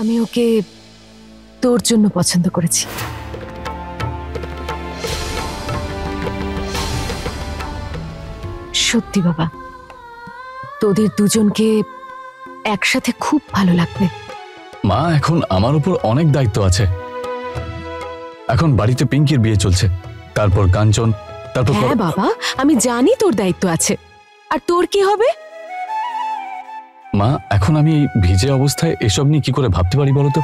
আমি ওকে তোর জন্য পছন্দ করেছি। সত্যি বাবা, তোদের দুজনকে একসাথে খুব ভালো লাগবে। মা, এখন আমার উপর অনেক দায়িত্ব আছে। এখন বাড়িতে পিঙ্কির বিয়ে চলছে, তারপর কাঞ্চন, তারপর হ্যাঁ বাবা, আমি জানি তোর দায়িত্ব আছে। আর তোর কি হবে? মা, এখন আমি ভিজে অবস্থায় এসব নিয়ে কি করে ভাবতে পারি বলো তো?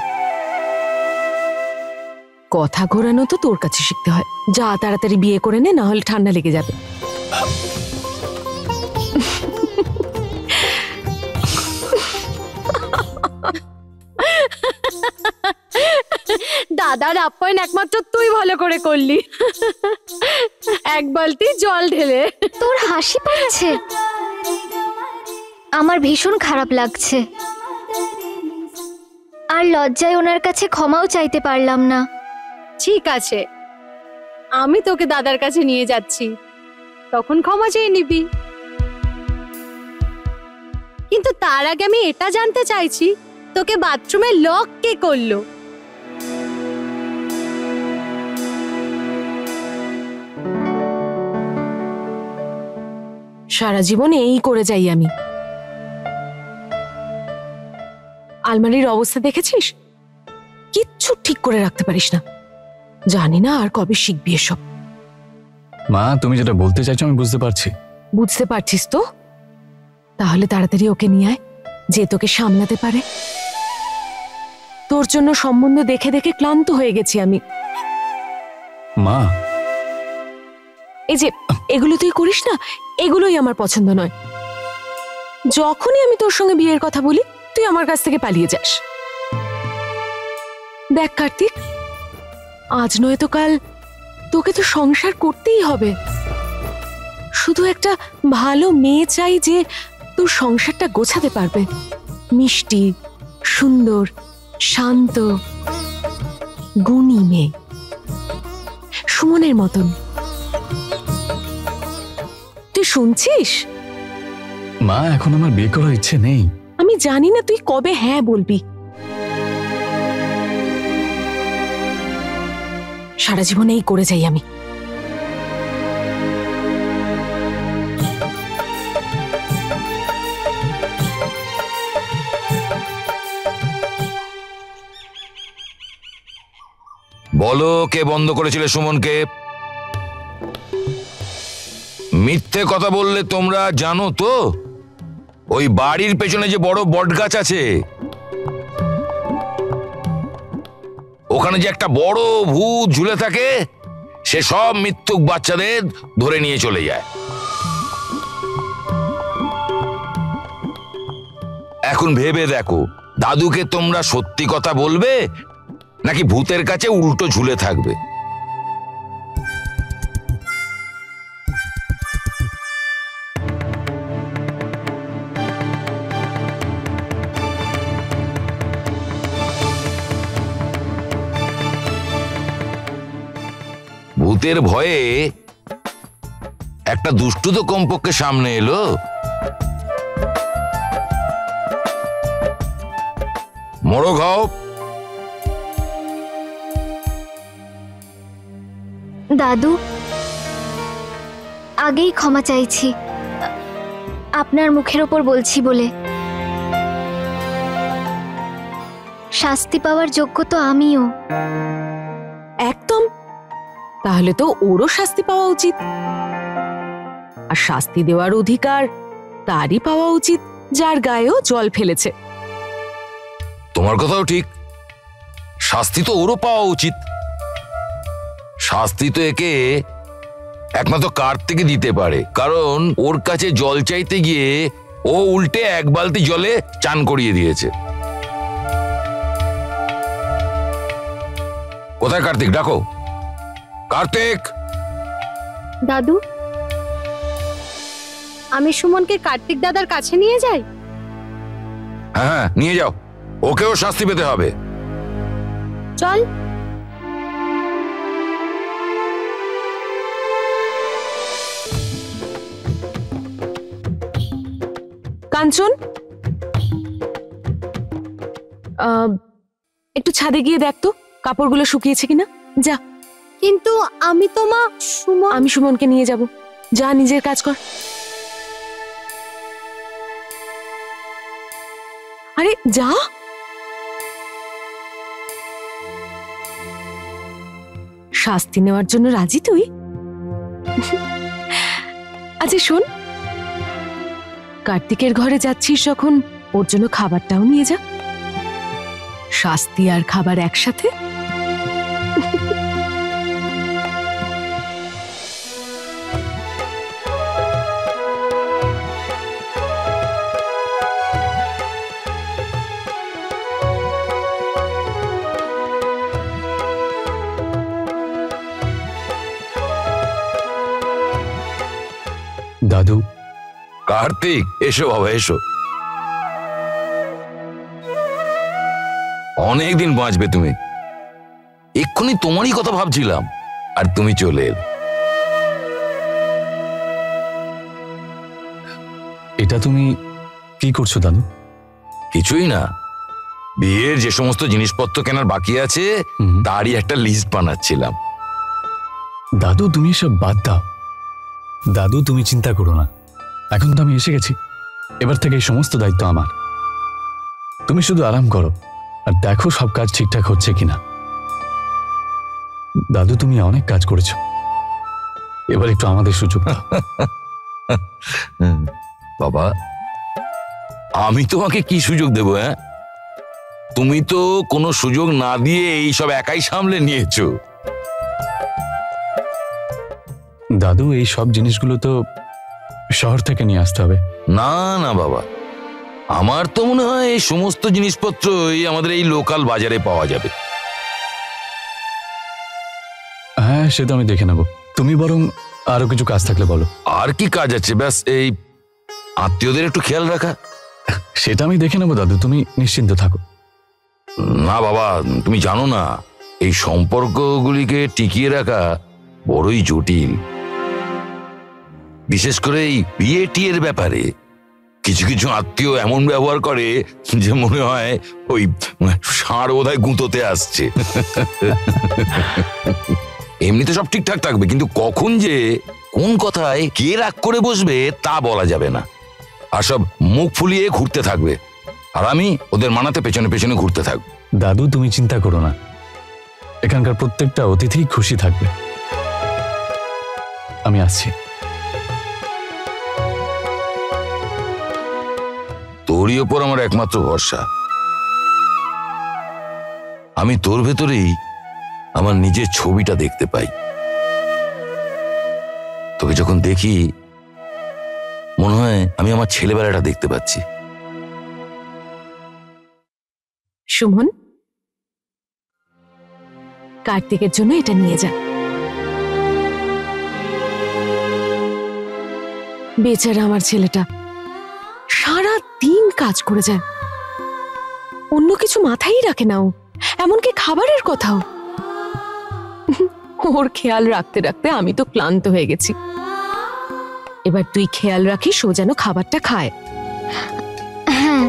কথা ঘোরানো তো তোর কাছে শিখতে হয়। যা তাড়াতাড়ি বিয়ে করে নে, না হলে ঠান্ডা লেগে যাবে। দাদার আপ্যায়ন একমাত্র তুই ভালো করে করলি, এক বালতি জল ঢেলে। তোর হাসি পাচ্ছে, আমার ভীষণ খারাপ লাগছে। আর লজ্জায় ওনার কাছে ক্ষমাও চাইতে পারলাম না। ঠিক আছে, আমি তোকে দাদার কাছে নিয়ে যাচ্ছি, তখন ক্ষমা চেয়ে নিবি। কিন্তু তার আগে আমি এটা জানতে চাইছি, তোকে বাথরুমে লক কে করলো? সারা জীবন এই করে যাই আমি। আলমারির অবস্থা দেখেছিস? কিচ্ছু ঠিক করে রাখতে পারিস না। জানি না আর কবে শিখবি এসব। মা, তুমি যেটা বলতে চাইছো আমি বুঝতে পারছি। বুঝতে পারছিস তো? তাহলে তাড়াতাড়ি ওকে নিয়ে আয়, যে তোকে সামলাতে পারে। তোর জন্য সম্বন্ধ দেখে দেখে ক্লান্ত হয়ে গেছি আমি। মা, এই যে এগুলো তুই করিস না, এগুলোই আমার পছন্দ নয়। যখনই আমি তোর সঙ্গে বিয়ের কথা বলি, তুই আমার কাছ থেকে পালিয়ে যাস। দেখ কার্তিক, আজ নয়তো কাল তোকে তো সংসার করতেই হবে। শুধু একটা ভালো মেয়ে চাই যে তোর সংসারটা গোছাতে পারবে। মিষ্টি, সুন্দর, শান্ত, গুণী মেয়ে, সুমনের মতন। তুই শুনছিস? মা, এখন আমার বিয়ে করার ইচ্ছে নেই। আমি জানি না তুই কবে হ্যাঁ বলবি। সারা জীবন এই করে যাই আমি। বলো, কে বন্ধ করেছিলে সুমনকে? মিথ্যে কথা বললে তোমরা জানো তো, ওই বাড়ির পেছনে যে বড় বটগাছ আছে, ওখানে যে একটা বড় ভূত ঝুলে থাকে, সে সব মিথ্যুক বাচ্চাদের ধরে নিয়ে চলে যায়। এখন ভেবে দেখো, দাদুকে তোমরা সত্যি কথা বলবে নাকি ভূতের কাছে উল্টো ঝুলে থাকবে? ভূতের ভয়ে একটা দুষ্টু তো কমপক্ষে সামনে এলো। মোড়ক হও। দাদু, আগেই ক্ষমা চাইছি, আপনার মুখের ওপর বলছি বলে। শাস্তি পাওয়ার যোগ্য তো আমিও। একদম। তাহলে তো ওরও শাস্তি পাওয়া উচিত, আর শাস্তি দেওয়ার অধিকার তারই পাওয়া উচিত যার গায়েও জল ফেলেছে। তোমার কথাও ঠিক, শাস্তি তো ওরও পাওয়া উচিত। শাস্তি তো একে একমাত্র কার্তিকই দিতে পারে, কারণ ওর কাছে জল চাইতে গিয়ে ও উল্টে এক বালতি জলে চান করিয়ে দিয়েছে। কোথায় কার্তিক? ডাকো কার্তিক। দাদু, আমি সুমনকে কার্তিক দাদার কাছে নিয়ে যাই? হ্যাঁ, নিয়ে যাও, ওকেও শাস্তি পেতে হবে। চল। কাঞ্চন, একটু ছাদে গিয়ে দেখ তো কাপড়গুলো শুকিয়েছে কিনা। যা। কিন্তু আমি তো মা সুমন। আমি সুমনকে নিয়ে যাব। যা, নিজের কাজ কর। আরে যা। শাস্তি নেওয়ার জন্য রাজি তুই? আচ্ছা শোন, কার্তিকের ঘরে যাচ্ছিস যখন ওর জন্য খাবারটাও নিয়ে যা। শাস্তি আর খাবার একসাথে। দাদু। কার্তিক, এসো বাবা এসো। অনেকদিন বাঁচবে তুমি। এক্ষুনি তোমারই কথা ভাবছিলাম আর তুমি চলে এলে। এটা তুমি কি করছো দাদু? কিছুই না, বিয়ের যে সমস্ত জিনিসপত্র কেনার বাকি আছে তারই একটা লিস্ট বানাচ্ছিলাম। দাদু তুমি এসব বাদ দাও। দাদু তুমি চিন্তা করো না, এখন তো আমি এসে গেছি। এবার থেকে এই সমস্ত দায়িত্ব আমার। তুমি শুধু আরাম করো আর দেখো সব কাজ ঠিকঠাক হচ্ছে কিনা। দাদু তুমি অনেক কাজ করেছো, এবার একটু আমাদের সুযোগ দাও। বাবা, আমি তোমাকে কি সুযোগ দেব? হ্যাঁ, তুমি তো কোনো সুযোগ না দিয়ে এই সব একাই সামলে নিয়েছো। দাদু এই সব জিনিসগুলো তো শহর থেকে নিয়ে আসতে হবে। না না বাবা, আমার তো মনে হয় এই সমস্ত জিনিসপত্রই আমাদের এই লোকাল বাজারে পাওয়া যাবে। হ্যাঁ সে তো আমি দেখে নেব, তুমি বরং আরো কিছু কাজ থাকলে বলো। আর কি কাজ আছে? ব্যাস এই আত্মীয়দের একটু খেয়াল রাখা। সেটা আমি দেখে নেবো দাদু, তুমি নিশ্চিন্ত থাকো। না বাবা, তুমি জানো না এই সম্পর্কগুলিকে টিকিয়ে রাখা বড়ই জটিল। বিশেষ করে এই বিয়ে টিয়ের ব্যাপারে কিছু কিছু আত্মীয় এমন ব্যবহার করে যে মনে হয় ওই ষাঁড় বোধহয় গুঁতোতে আসছে। এমনিতে সব ঠিকঠাক থাকবে, কিন্তু কখন যে কোন কথায় কে রাগ করে বসবে তা বলা যাবে না। আর সব মুখ ফুলিয়ে ঘুরতে থাকবে, আর আমি ওদের মানাতে পেছনে পেছনে ঘুরতে থাকবো। দাদু তুমি চিন্তা করো না, এখানকার প্রত্যেকটা অতিথি খুশি থাকবে। আমি আসছি। তোরই ওপর আমার একমাত্র ভরসা। আমি তোর ভেতরেই আমার নিজের ছবিটা দেখতে পাই। তোকে যখন দেখি মনে হয় আমি আমার ছেলেবেলাটা দেখতে পাচ্ছি। সুমন, কার্তিকের জন্য এটা নিয়ে যা। বেচারা আমার ছেলেটা সারা দিন কাজ করে যায়, অন্য কিছু মাথায় রাখে না ও, এমনকি খাবারের কথাও। ওর খেয়াল রাখতে রাখতে আমি তো ক্লান্ত হয়ে গেছি। এবার তুই খেয়াল রাখিস ও যেন খাবারটা খায়। হ্যাঁ।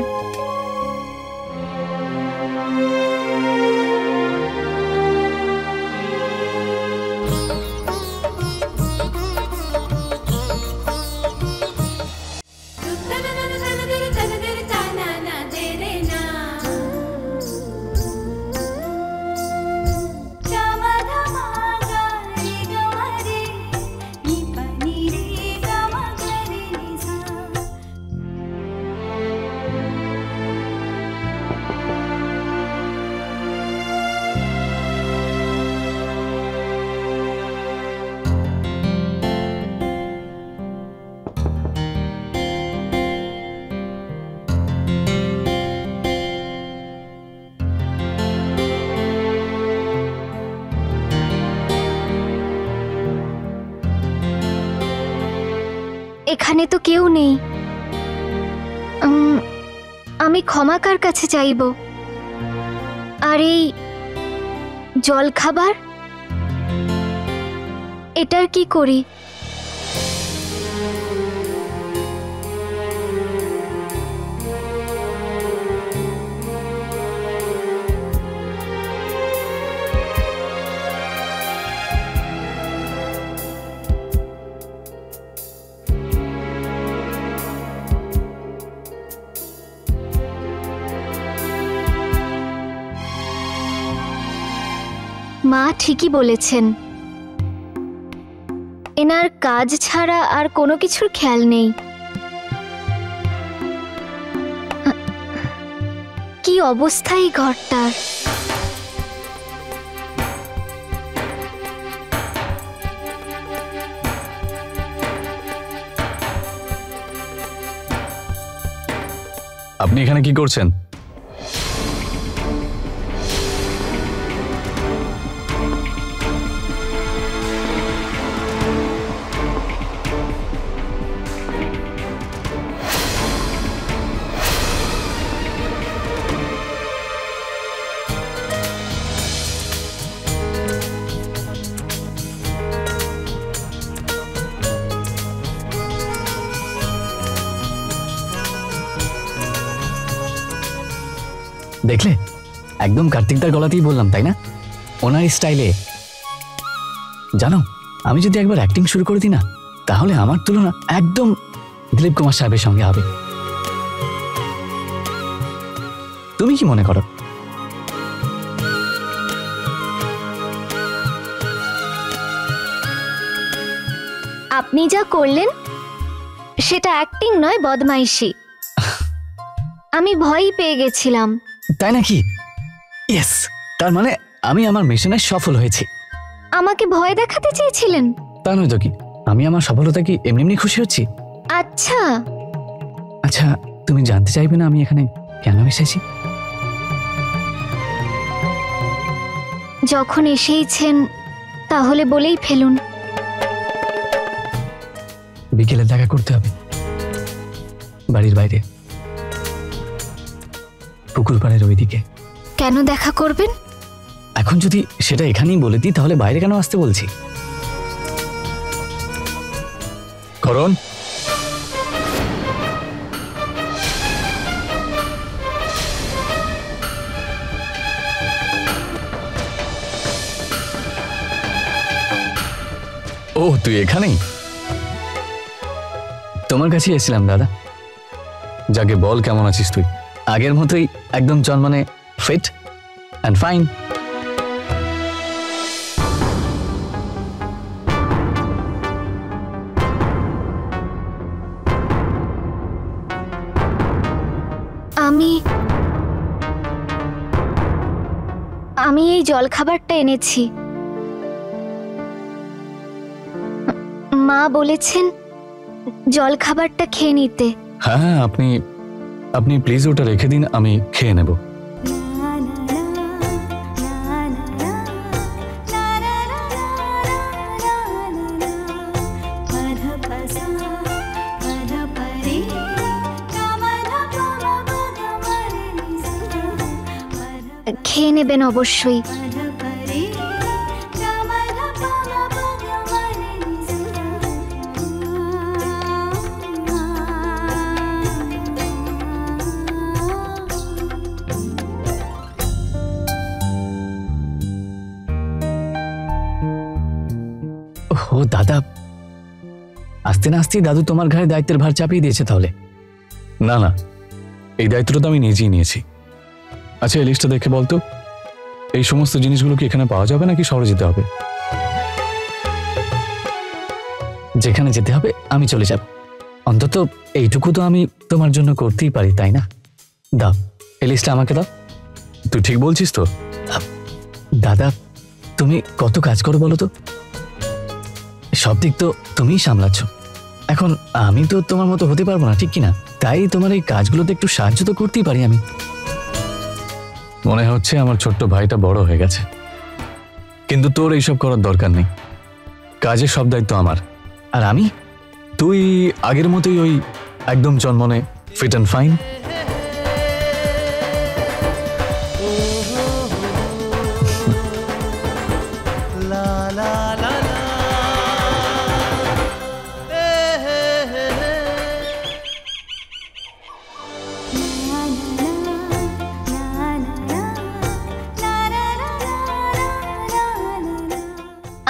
এখানে তো কেউ নেই, আমি ক্ষমা কার কাছে চাইব? আর এই জল খাবার এটার কি করি? মা ঠিকই বলেছেন, এনার কাজ ছাড়া আর কোনো কিছুর খেয়াল নেই। কি অবস্থা এই ঘরটার! আপনি এখানে কি করছেন? দেখলে, একদম কার্তিকদার গলাতেই বললাম, তাই না? ওনার স্টাইলে। জানো, আমি যদি একবার অ্যাক্টিং শুরু করে দিই না, তাহলে আমার তুলনা একদম দিলীপ কুমার সাহেবের সঙ্গে হবে। তুমি কি মনে করো? আপনি যা করলেন সেটা অ্যাক্টিং নয়, বদমাইশি। আমি ভয়ই পেয়ে গেছিলাম। তাই নাকি? ইয়েস, তার মানে আমি আমার মিশনে সফল হয়েছি। আমাকে ভয় দেখাতে চেয়েছিলেন? তা নয় তো কি, আমি আমার সফলতা কি এমনি এমনি খুশি হচ্ছি? আচ্ছা আচ্ছা, তুমি জানতে চাইবে না আমি এখানে কেন এসেছি? যখন এসেইছেন তাহলে বলেই ফেলুন। বিকেলে দেখা করতে হবে, বাড়ির বাইরে, পুকুর পাড়ের ওইদিকে। কেন দেখা করবেন? এখন যদি সেটা এখানেই বলে দিই, তাহলে বাইরে কেন আসতে বলছি? করণ, ও তুই এখানেই? তোমার কাছে এসেছিলাম দাদা। যাকে বল, কেমন আছিস তুই? আগের মতোই, একদম জন্মানে ফিট অ্যান্ড ফাইন। আমি এই জলখাবারটা এনেছি। মা বলেছেন জলখাবারটা খেয়ে নিতে। হ্যাঁ, আপনি প্লিজ ওটা রেখে দিন, আমি খেয়ে নেব। খেয়ে নেবেন অবশ্যই। ও দাদা, আস্তে না আস্তে দাদু তোমার ঘাড়ে দায়িত্বের ভার চাপিয়ে দিয়েছে তাহলে? না না, এই দায়িত্বটা তো আমি নিজেই নিয়েছি। আচ্ছা, এই লিস্টটা দেখে বলতো, এই সমস্ত জিনিসগুলো কি এখানে পাওয়া যাবে নাকি শহরে যেতে হবে? যেখানে যেতে হবে আমি চলে যাব। অন্তত এইটুকু তো আমি তোমার জন্য করতেই পারি, তাই না? দাও, এই লিস্টটা আমাকে দাও। তুই ঠিক বলছিস তো? দাদা, তুমি কত কাজ করো বলো তো? সব দিক তো তুমিই সামলাচ্ছ। এখন আমি তো তোমার মতো হতে পারবো না, ঠিক কিনা? তাই তোমার এই কাজগুলোতে একটু সাহায্য তো করতেই পারি আমি। মনে হচ্ছে আমার ছোট্ট ভাইটা বড় হয়ে গেছে, কিন্তু তোর এইসব করার দরকার নেই। কাজের সব দায়িত্ব আমার। আর আমি, তুই আগের মতোই ওই একদম জন্মনে ফিট অ্যান্ড ফাইন।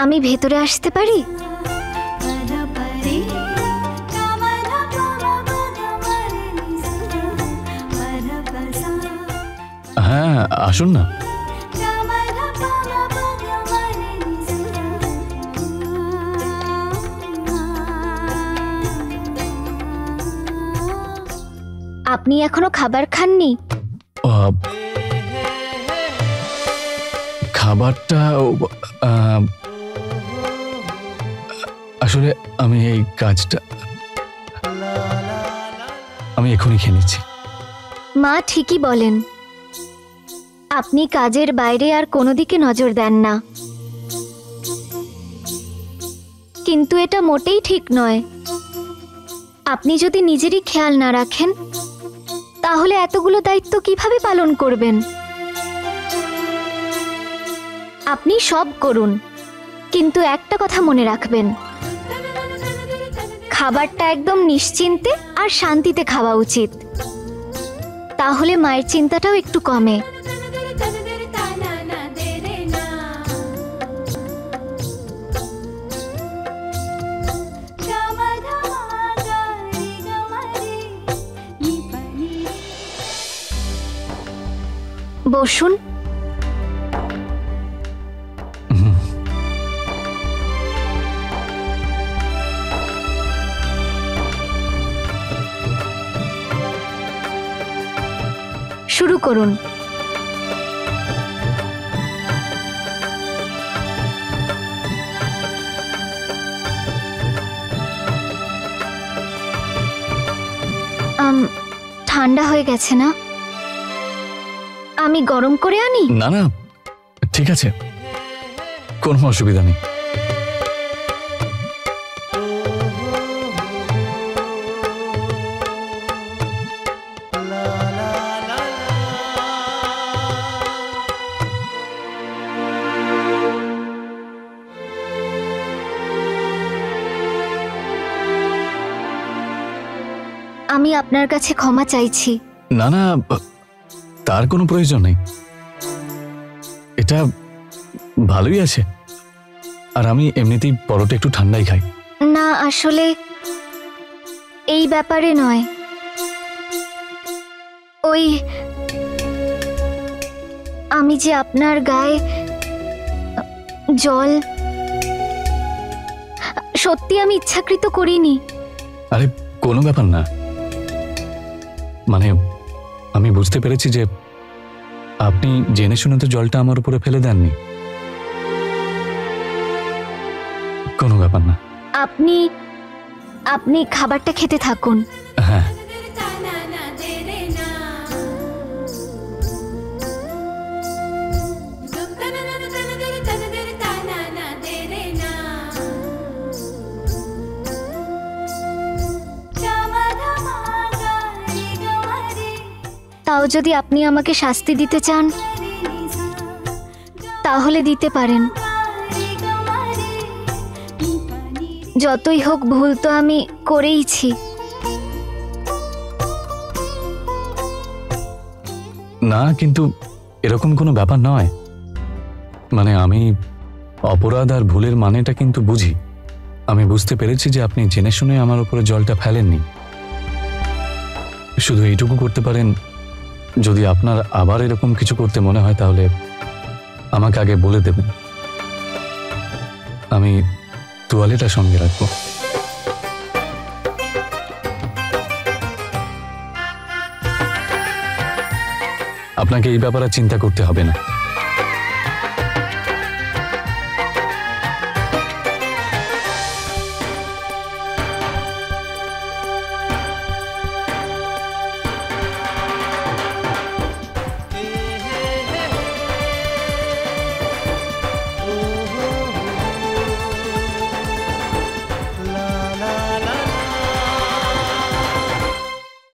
আমি ভেতরে আসতে পারি? হ্যাঁ, আসুন না। আপনি এখনো খাবার খাননি? আহ, খাবারটা আসলে আমি এই কাজটা আমি এখনই খেয়ে নিচ্ছি। মা ঠিকই বলেন, আপনি কাজের বাইরে আর কোনো দিকে নজর দেন না, কিন্তু এটা মোটেই ঠিক নয়। আপনি যদি নিজেরই খেয়াল না রাখেন তাহলে এতগুলো দায়িত্ব কিভাবে পালন করবেন? আপনি সব করুন, কিন্তু একটা কথা মনে রাখবেন, খাবারটা একদম নিশ্চিন্তে আর শান্তিতে খাওয়া উচিত, তাহলে মায়ের চিন্তাটাও একটু কমে। বসুন। শুরু করুন। ঠান্ডা হয়ে গেছে না? আমি গরম করে আনি? না না, ঠিক আছে, কোনো অসুবিধা নেই। আমি আপনার কাছে ক্ষমা চাইছি। না না, তার কোনো প্রয়োজন নেই, এটা ভালোই আছে। আর আমি এমনিতেই পরোটা একটু ঠান্ডাই খাই। না, আসলে এই ব্যাপারে নয়, ওই আমি যে আপনার গায়ে জল, সত্যি আমি ইচ্ছাকৃত করিনি। আরে কোনো ব্যাপার না, মানে আমি বুঝতে পেরেছি যে আপনি জেনে শুনে তো জলটা আমার উপরে ফেলে দেননি। কোনো ব্যাপার না। আপনি আপনি খাবারটা খেতে থাকুন। হ্যাঁ, তাও যদি আপনি আমাকে শাস্তি দিতে চান তাহলে দিতে পারেন। যতই হোক ভুল তো আমি করেইছি। না কিন্তু এরকম কোনো ব্যাপার নয়, মানে আমি অপরাধ আর ভুলের মানেটা কিন্তু বুঝি। আমি বুঝতে পেরেছি যে আপনি জেনে শুনে আমার উপরে জলটা ফেলেননি। শুধু এইটুকু করতে পারেন, যদি আপনার আবার এরকম কিছু করতে মনে হয় তাহলে আমাকে আগে বলে দেবেন, আমি তোয়ালেটা সঙ্গে রাখবো। আপনাকে এই ব্যাপারে চিন্তা করতে হবে না।